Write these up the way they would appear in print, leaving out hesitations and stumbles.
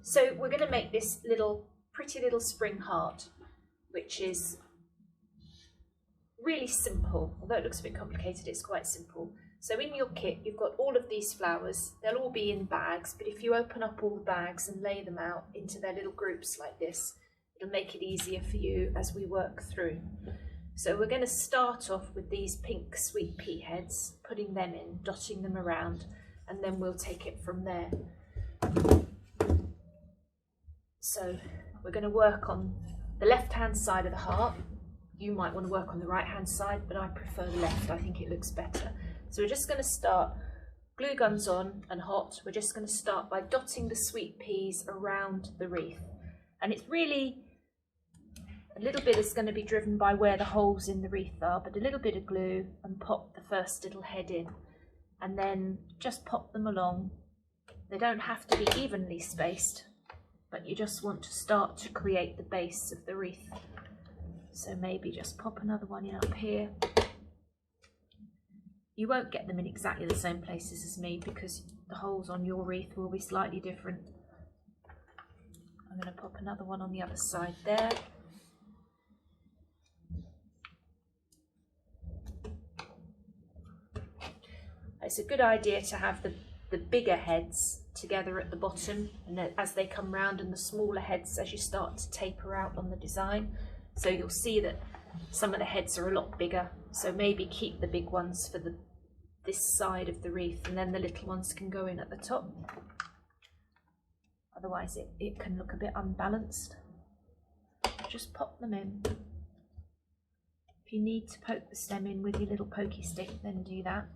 So we're going to make this pretty little spring heart, which is really simple. Although it looks a bit complicated, it's quite simple. So in your kit, you've got all of these flowers. They'll all be in bags, but if you open up all the bags and lay them out into their little groups like this, it'll make it easier for you as we work through. So we're going to start off with these pink sweet pea heads, putting them in, dotting them around, and then we'll take it from there. So we're going to work on the left-hand side of the heart. You might want to work on the right-hand side, but I prefer the left. I think it looks better. So we're just going to start, glue guns on and hot. We're just going to start by dotting the sweet peas around the wreath. And it's really, a little bit is going to be driven by where the holes in the wreath are, but a little bit of glue and pop the first little head in. And then just pop them along. They don't have to be evenly spaced, but you just want to start to create the base of the wreath. So maybe just pop another one in up here. You won't get them in exactly the same places as me because the holes on your wreath will be slightly different. I'm going to pop another one on the other side there. It's a good idea to have the bigger heads together at the bottom, and as they come round, and the smaller heads as you start to taper out on the design. So you'll see that some of the heads are a lot bigger, so maybe keep the big ones for this side of the wreath, and then the little ones can go in at the top. Otherwise it can look a bit unbalanced. Just pop them in. If you need to poke the stem in with your little pokey stick, then do that.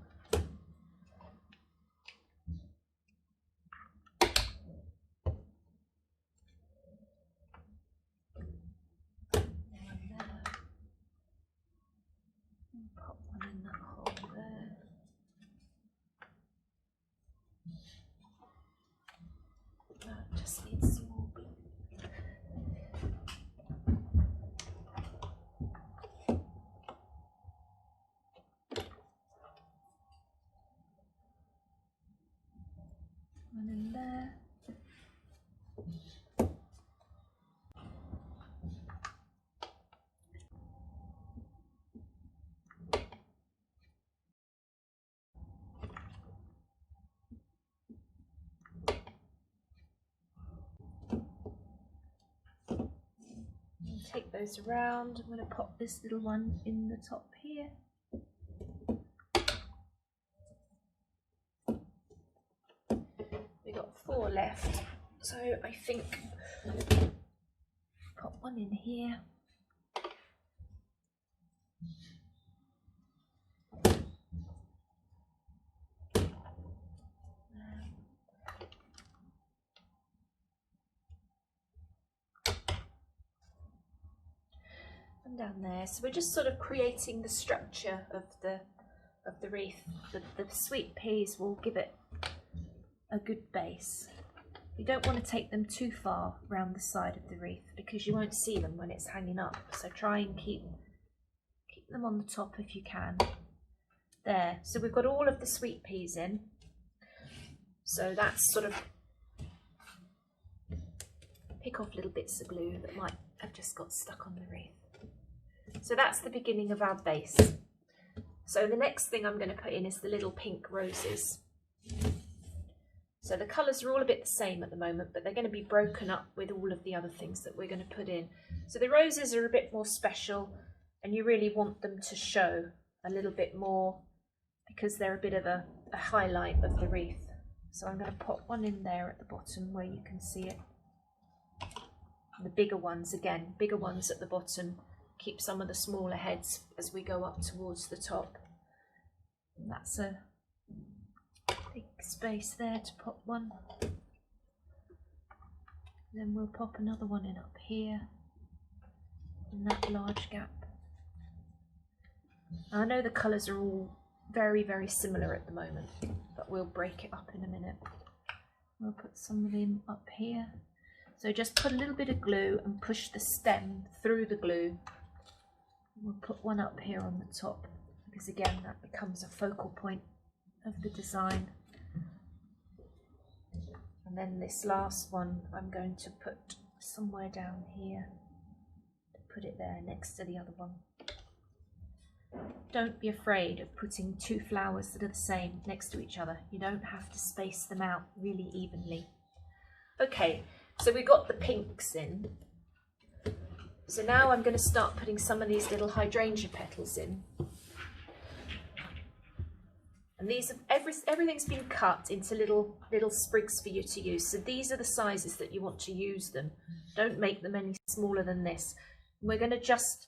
One in there. Take those around. I'm going to pop this little one in the top here. We've got 4 left, so I think pop one in here. And down there. So we're just sort of creating the structure of the wreath. The sweet peas will give it a good base. You don't want to take them too far round the side of the wreath because you won't see them when it's hanging up. So try and keep them on the top if you can. There. So we've got all of the sweet peas in. So that's sort of, pick off little bits of glue that might have just got stuck on the wreath. So that's the beginning of our base. So the next thing I'm going to put in is the little pink roses. So the colours are all a bit the same at the moment, but they're going to be broken up with all of the other things that we're going to put in. So the roses are a bit more special, and you really want them to show a little bit more because they're a bit of a highlight of the wreath. So I'm going to pop one in there at the bottom where you can see it. The bigger ones, again, bigger ones at the bottom. Keep some of the smaller heads as we go up towards the top. And that's a big space there to pop one. Then we'll pop another one in up here in that large gap. Now, I know the colours are all very, very similar at the moment, but we'll break it up in a minute. We'll put some of them up here. So just put a little bit of glue and push the stem through the glue. We'll put one up here on the top because again that becomes a focal point of the design. And then this last one I'm going to put somewhere down here. Put it there next to the other one. Don't be afraid of putting two flowers that are the same next to each other. You don't have to space them out really evenly. Okay, so we got the pinks in. So now I'm going to start putting some of these little hydrangea petals in. And these are, everything's been cut into little sprigs for you to use. So these are the sizes that you want to use them. Don't make them any smaller than this. We're going to just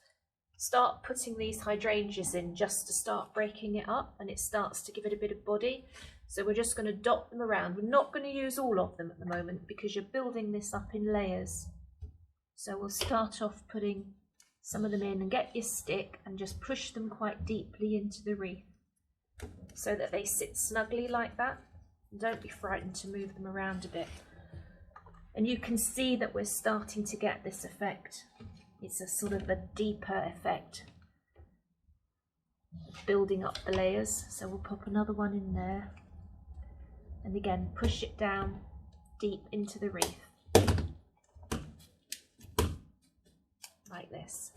start putting these hydrangeas in just to start breaking it up, and it starts to give it a bit of body. So we're just going to dot them around. We're not going to use all of them at the moment because you're building this up in layers. So we'll start off putting some of them in, and get your stick and just push them quite deeply into the wreath so that they sit snugly like that. And don't be frightened to move them around a bit. And you can see that we're starting to get this effect. It's a sort of a deeper effect, building up the layers. So we'll pop another one in there, and again push it down deep into the wreath like this.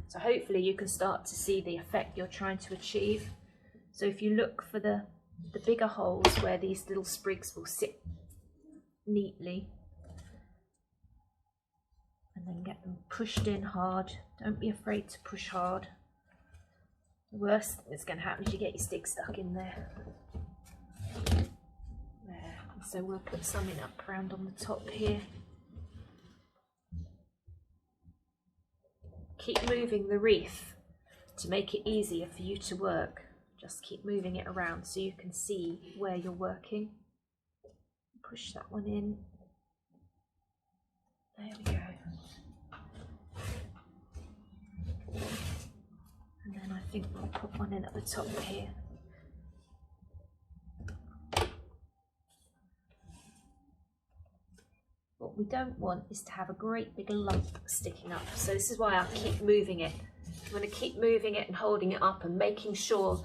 So hopefully you can start to see the effect you're trying to achieve. So if you look for the bigger holes where these little sprigs will sit neatly, and then get them pushed in hard. Don't be afraid to push hard. The worst thing that's going to happen is you get your stick stuck in there. There. And so we'll put some in up around on the top here. Keep moving the wreath to make it easier for you to work. Just keep moving it around so you can see where you're working. Push that one in. There we go. And then I think we'll put one in at the top here. What we don't want is to have a great big lump sticking up. So this is why I keep moving it. I'm going to keep moving it and holding it up and making sure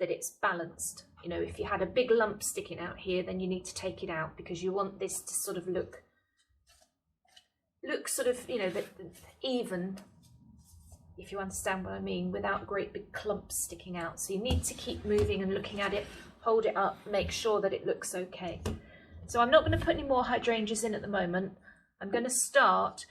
that it's balanced. You know, if you had a big lump sticking out here, then you need to take it out because you want this to sort of look sort of, you know, even, if you understand what I mean, without great big clumps sticking out. So you need to keep moving and looking at it, hold it up, make sure that it looks okay. So I'm not going to put any more hydrangeas in at the moment. I'm going to start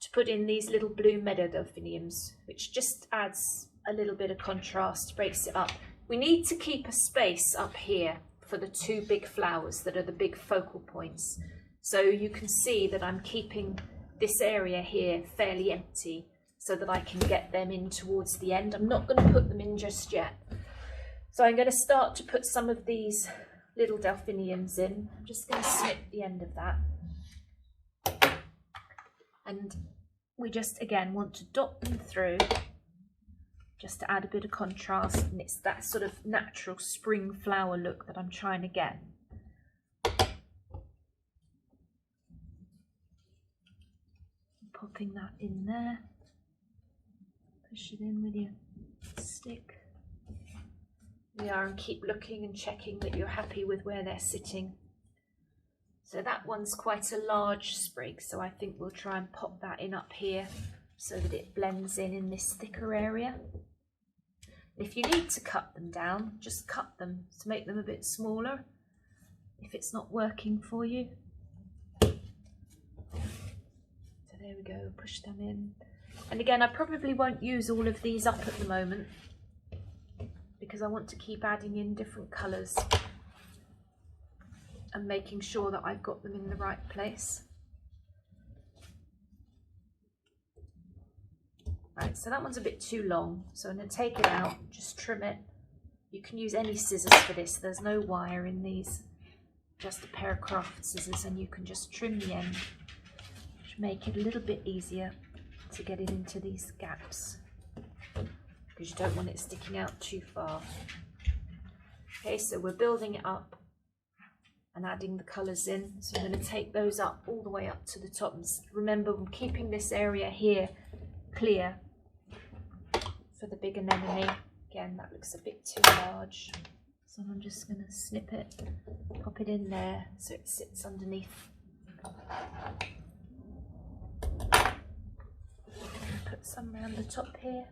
to put in these little blue meadow delphiniums, which just adds a little bit of contrast, breaks it up. We need to keep a space up here for the two big flowers that are the big focal points. So you can see that I'm keeping this area here fairly empty so that I can get them in towards the end. I'm not going to put them in just yet. So I'm going to start to put some of these little delphiniums in. I'm just going to snip the end of that. And we just, again, want to dot them through just to add a bit of contrast, and it's that sort of natural spring flower look that I'm trying to get. Popping that in there, push it in with your stick. We are, and keep looking and checking that you're happy with where they're sitting. So that one's quite a large sprig, so I think we'll try and pop that in up here so that it blends in this thicker area. If you need to cut them down, just cut them to make them a bit smaller if it's not working for you. There we go, push them in. And again, I probably won't use all of these up at the moment because I want to keep adding in different colours and making sure that I've got them in the right place. Right, so that one's a bit too long, so I'm going to take it out, just trim it. You can use any scissors for this, there's no wire in these, just a pair of craft scissors, and you can just trim the end. Make it a little bit easier to get it into these gaps because you don't want it sticking out too far. Okay, so we're building it up and adding the colours in. So I'm going to take those up all the way up to the top. And remember, I'm keeping this area here clear for the big anemone. Again, that looks a bit too large. So I'm just going to snip it, pop it in there so it sits underneath. Put some around the top here.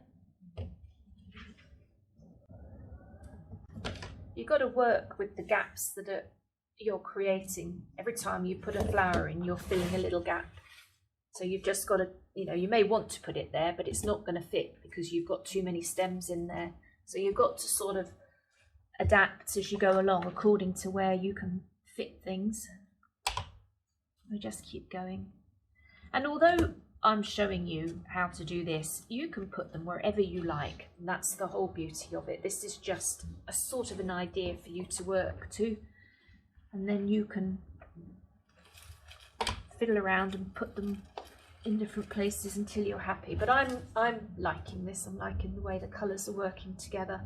You've got to work with the gaps that you're creating. Every time you put a flower in, you're filling a little gap. So you've just got to, you may want to put it there, but it's not going to fit because you've got too many stems in there. So you've got to sort of adapt as you go along according to where you can fit things. We just keep going. And although I'm showing you how to do this, you can put them wherever you like. And that's the whole beauty of it. This is just a sort of an idea for you to work to. And then you can fiddle around and put them in different places until you're happy. But I'm liking this. I'm liking the way the colours are working together.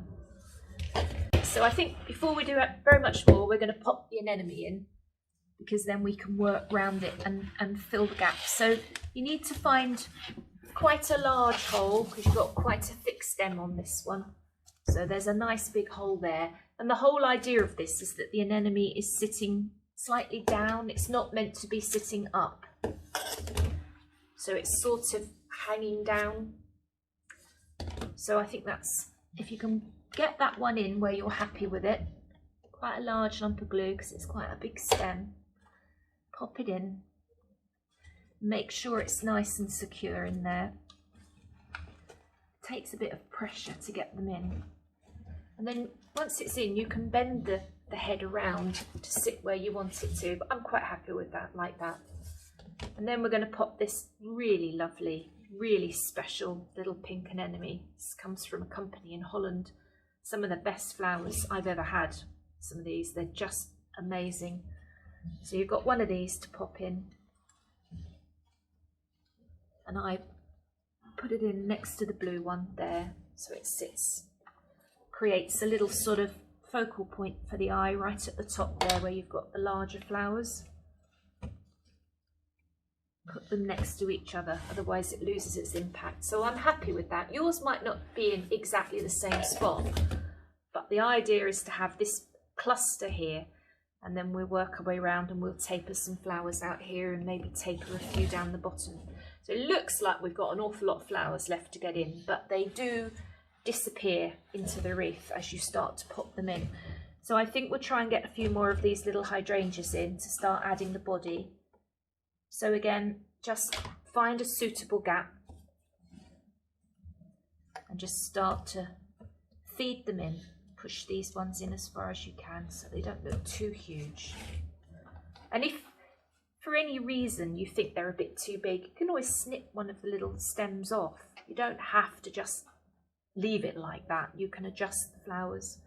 So I think before we do very much more, we're going to pop the anemone in, because then we can work around it and fill the gaps. So you need to find quite a large hole because you've got quite a thick stem on this one. So there's a nice big hole there. And the whole idea of this is that the anemone is sitting slightly down. It's not meant to be sitting up. So it's sort of hanging down. So I think that's, if you can get that one in where you're happy with it, quite a large lump of glue because it's quite a big stem. Pop it in, make sure it's nice and secure in there. It takes a bit of pressure to get them in. And then once it's in, you can bend the head around to sit where you want it to, but I'm quite happy with that, like that. And then we're going to pop this really lovely, really special little pink anemone. This comes from a company in Holland. Some of the best flowers I've ever had. Some of these, they're just amazing. So you've got one of these to pop in, and I put it in next to the blue one there, so it sits, creates a little sort of focal point for the eye right at the top there where you've got the larger flowers. Put them next to each other, otherwise it loses its impact. So I'm happy with that. Yours might not be in exactly the same spot, but the idea is to have this cluster here, and then we'll work our way around and we'll taper some flowers out here and maybe taper a few down the bottom. So it looks like we've got an awful lot of flowers left to get in, but they do disappear into the wreath as you start to pop them in. So I think we'll try and get a few more of these little hydrangeas in to start adding the body. So again, just find a suitable gap and just start to feed them in. Push these ones in as far as you can so they don't look too huge. And if for any reason you think they're a bit too big, you can always snip one of the little stems off. You don't have to just leave it like that. You can adjust the flowers.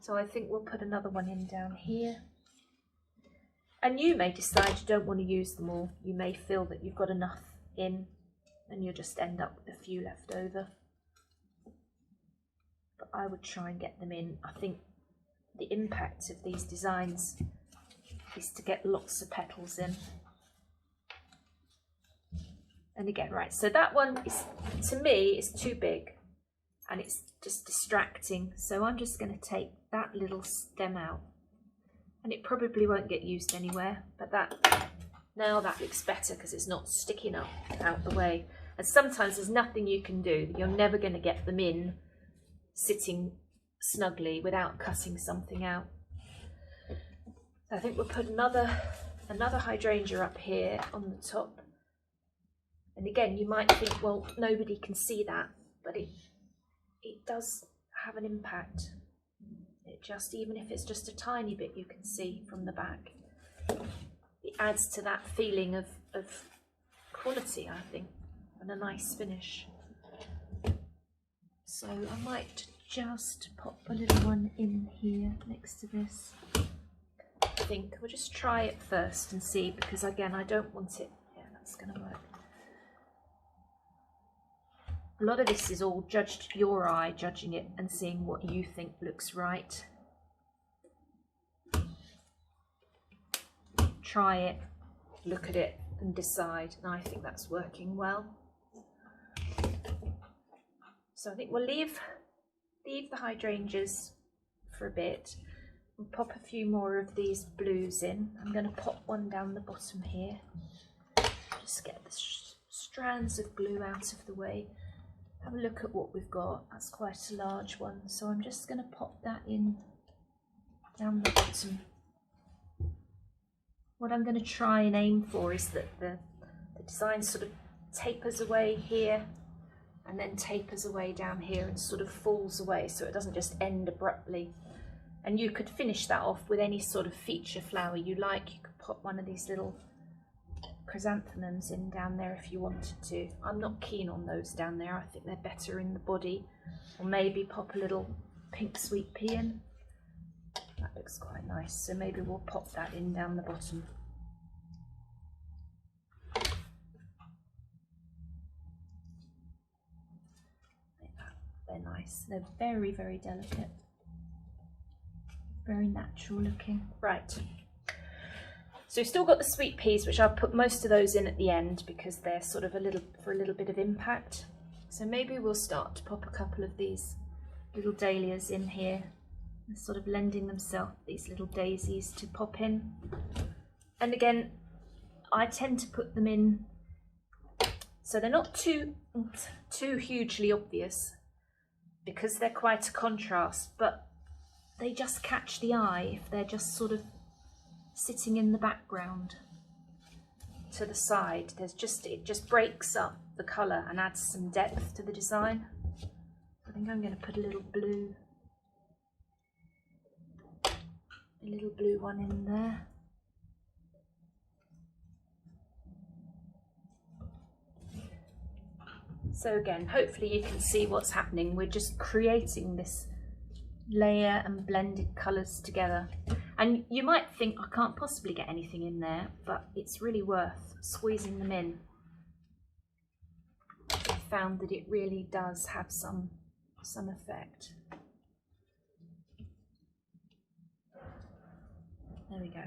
So I think we'll put another one in down here. And you may decide you don't want to use them all. You may feel that you've got enough in and you'll just end up with a few left over. But I would try and get them in. I think the impact of these designs is to get lots of petals in. And again, right, so that one is, to me, is too big and it's just distracting. So I'm just going to take that little stem out. And it probably won't get used anywhere, but now that looks better because it's not sticking up out the way. And sometimes there's nothing you can do. You're never going to get them in sitting snugly without cutting something out. So I think we'll put another hydrangea up here on the top. And again, you might think, well, nobody can see that, but it does have an impact. Just even if it's just a tiny bit, you can see from the back. It adds to that feeling of quality, I think, and a nice finish. So I might just pop a little one in here next to this. I think we'll just try it first and see, because again, I don't want it. Yeah, that's going to work. A lot of this is all judged your eye, judging it and seeing what you think looks right. Try it, look at it and decide, and I think that's working well. So I think we'll leave the hydrangeas for a bit. We'll pop a few more of these blues in. I'm going to pop one down the bottom here. Just get the strands of blue out of the way. Have a look at what we've got. That's quite a large one, so I'm just going to pop that in down the bottom. What I'm going to try and aim for is that the design sort of tapers away here and then tapers away down here and sort of falls away, so it doesn't just end abruptly. And you could finish that off with any sort of feature flower you like. You could pop one of these little chrysanthemums in down there if you wanted to. I'm not keen on those down there. I think they're better in the body. Or maybe pop a little pink sweet pea in. That looks quite nice. So maybe we'll pop that in down the bottom. Like that. They're nice. They're very, very delicate. Very natural looking. Right. So we've still got the sweet peas, which I'll put most of those in at the end because they're sort of a little bit of impact. So maybe we'll start to pop a couple of these little dahlias in here. They're sort of lending themselves, these little daisies, to pop in. And again, I tend to put them in so they're not too hugely obvious because they're quite a contrast, but they just catch the eye if they're just sort of sitting in the background to the side. It just breaks up the colour and adds some depth to the design. I think I'm going to put a little blue one in there. So again, hopefully you can see what's happening. We're just creating this layer and blended colours together. And you might think, I can't possibly get anything in there, but it's really worth squeezing them in. I found that it really does have some effect. There we go.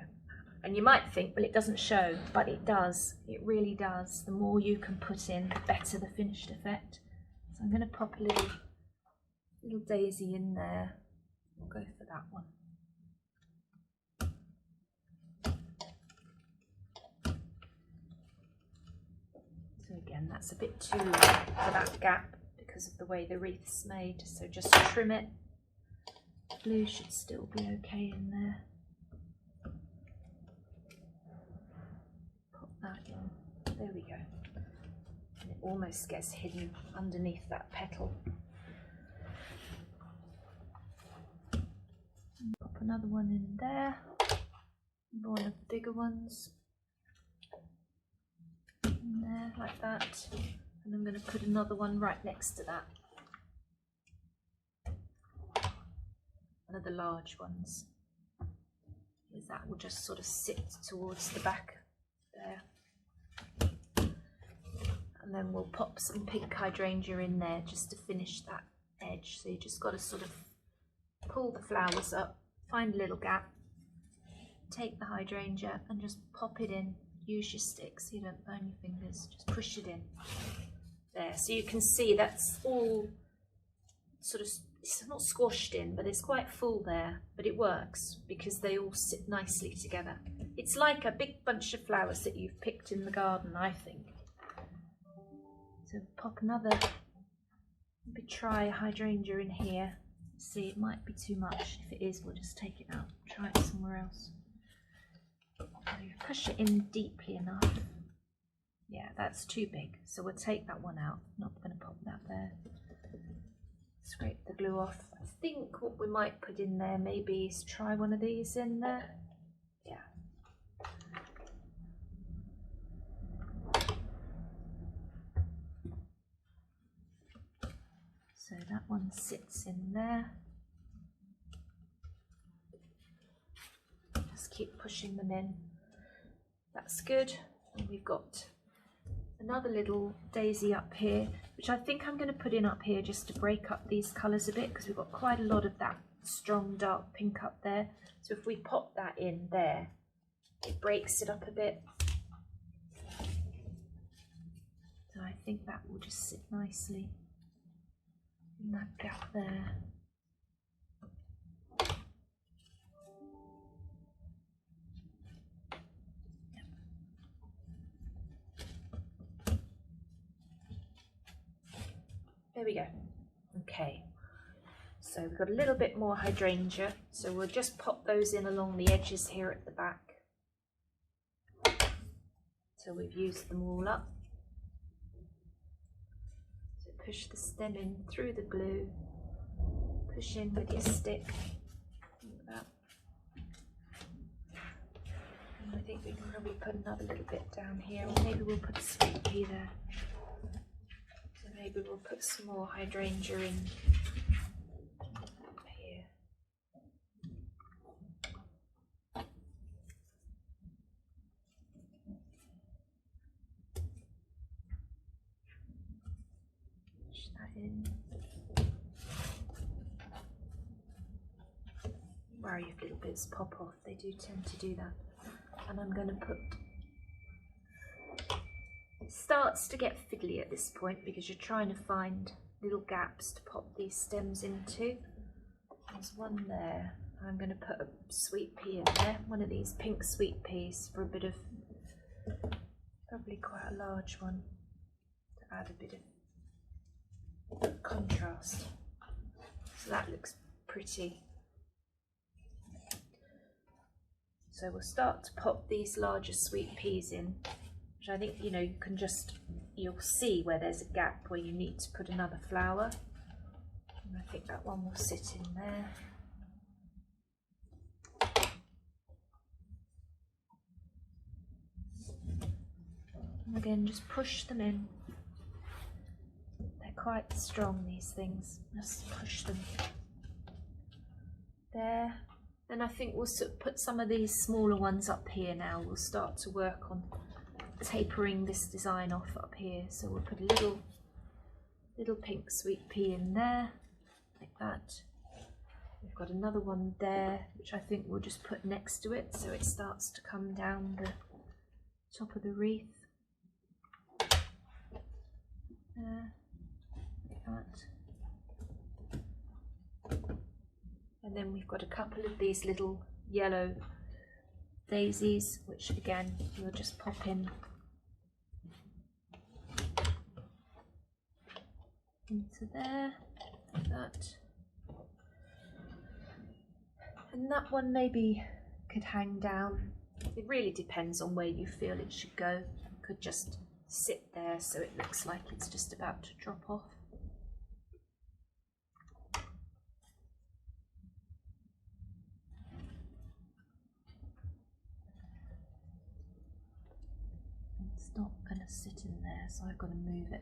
And you might think, well, it doesn't show, but it does. It really does. The more you can put in, the better the finished effect. So I'm going to pop a little daisy in there. We'll go for that one. So again, that's a bit too long for that gap because of the way the wreath's made. So just trim it. Blue should still be okay in there. Pop that in. There we go. And it almost gets hidden underneath that petal. Pop another one in there, one of the bigger ones in there like that, and I'm going to put another one right next to that, one of the large ones, because that will just sort of sit towards the back there. And then we'll pop some pink hydrangea in there just to finish that edge. So you just got to sort of pull the flowers up, find a little gap, take the hydrangea and just pop it in. Use your stick so you don't burn your fingers, just push it in. There, so you can see that's all sort of, it's not squashed in, but it's quite full there, but it works because they all sit nicely together. It's like a big bunch of flowers that you've picked in the garden, I think. So pop another, maybe try a hydrangea in here. See, it might be too much. If it is, we'll just take it out, try it somewhere else. Push it in deeply enough. Yeah, that's too big, so we'll take that one out. Not going to pop that there. Scrape the glue off. I think what we might put in there maybe is try one of these in there. Yeah. So that one sits in there. Just keep pushing them in. That's good. And we've got another little daisy up here, which I think I'm going to put in up here just to break up these colours a bit, because we've got quite a lot of that strong dark pink up there. So if we pop that in there, it breaks it up a bit. So I think that will just sit nicely in that gap there. There we go. Okay, so we've got a little bit more hydrangea, so we'll just pop those in along the edges here at the back till we've used them all up. So push the stem in through the glue, push in with your stick, like that. And I think we can probably put another little bit down here, or maybe we'll put a sweet pea there. So maybe we'll put some more hydrangea in here. Push that in. Worry if little bits pop off, they do tend to do that. And I'm going to put, it starts to get fiddly at this point because you're trying to find little gaps to pop these stems into. There's one there. I'm going to put a sweet pea in there, one of these pink sweet peas for a bit of, probably quite a large one, to add a bit of contrast. So that looks pretty. So we'll start to pop these larger sweet peas in, which I think, you know, you can just, you'll see where there's a gap where you need to put another flower. And I think that one will sit in there. And again, just push them in. They're quite strong, these things. Just push them. There. Then I think we'll put some of these smaller ones up here now. We'll start to work on tapering this design off up here. So we'll put a little pink sweet pea in there, like that. We've got another one there, which I think we'll just put next to it so it starts to come down the top of the wreath. There, like that. And then we've got a couple of these little yellow daisies, which again, we'll just pop in into there, like that. And that one maybe could hang down. It really depends on where you feel it should go. It could just sit there so it looks like it's just about to drop off. Not going to sit in there, so I've got to move it.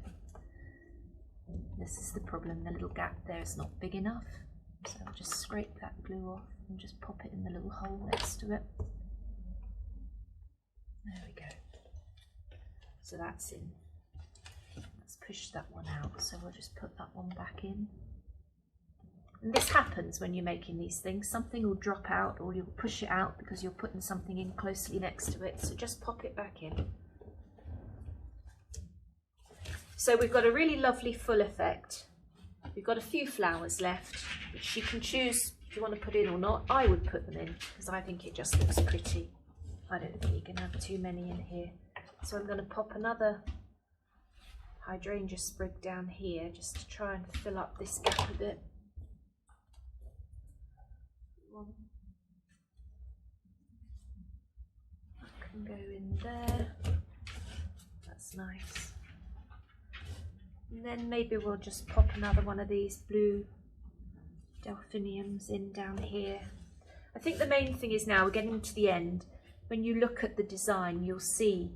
This is the problem, the little gap there is not big enough, so I'll just scrape that glue off and just pop it in the little hole next to it. There we go. So that's in. Let's push that one out, so we'll just put that one back in. And this happens when you're making these things. Something will drop out, or you'll push it out because you're putting something in closely next to it, so just pop it back in. So we've got a really lovely full effect. We've got a few flowers left, which you can choose if you want to put in or not. I would put them in because I think it just looks pretty. I don't think you can have too many in here. So I'm going to pop another hydrangea sprig down here just to try and fill up this gap a bit. That can go in there. That's nice. And then maybe we'll just pop another one of these blue delphiniums in down here. I think the main thing is now we're getting to the end. When you look at the design, you'll see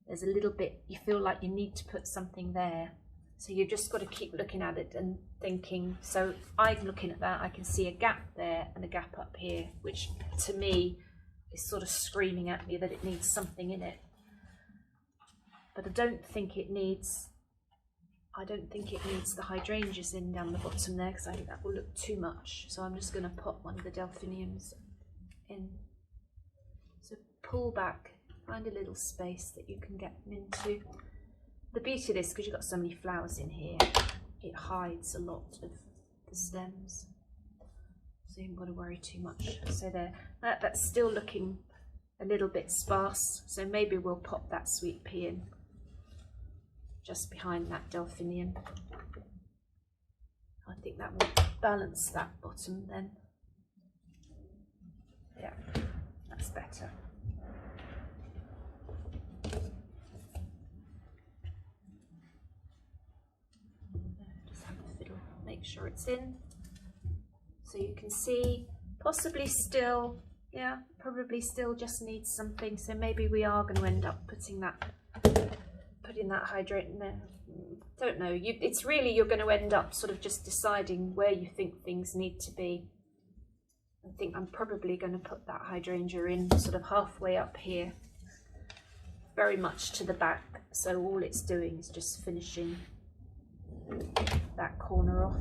there's a little bit, you feel like you need to put something there. So you've just got to keep looking at it and thinking. So I'm looking at that, I can see a gap there and a gap up here, which to me is sort of screaming at me that it needs something in it. But I don't think it needs the hydrangeas in down the bottom there, because I think that will look too much. So I'm just going to pop one of the delphiniums in. So pull back, find a little space that you can get them into. The beauty of this, because you've got so many flowers in here, it hides a lot of the stems. So you haven't got to worry too much. So there, that's still looking a little bit sparse. So maybe we'll pop that sweet pea in just behind that delphinium. I think that will balance that bottom then. Yeah, that's better. Just have a fiddle, make sure it's in. So you can see, possibly still, yeah, probably still just needs something. So maybe we are going to end up putting that hydrangea. No, don't know. It's really, you're going to end up sort of just deciding where you think things need to be. I think I'm probably going to put that hydrangea in sort of halfway up here, very much to the back. So all it's doing is just finishing that corner off.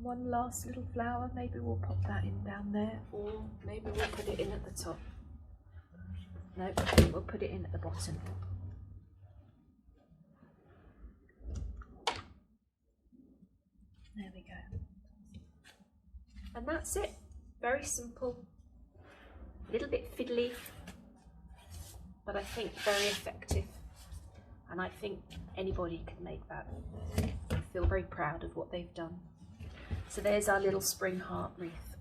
One last little flower, maybe we'll pop that in down there, or maybe we'll put it in at the top. No, we'll put it in at the bottom. There we go. And that's it. Very simple, a little bit fiddly, but I think very effective. And I think anybody can make that. I feel very proud of what they've done. So there's our little spring heart wreath.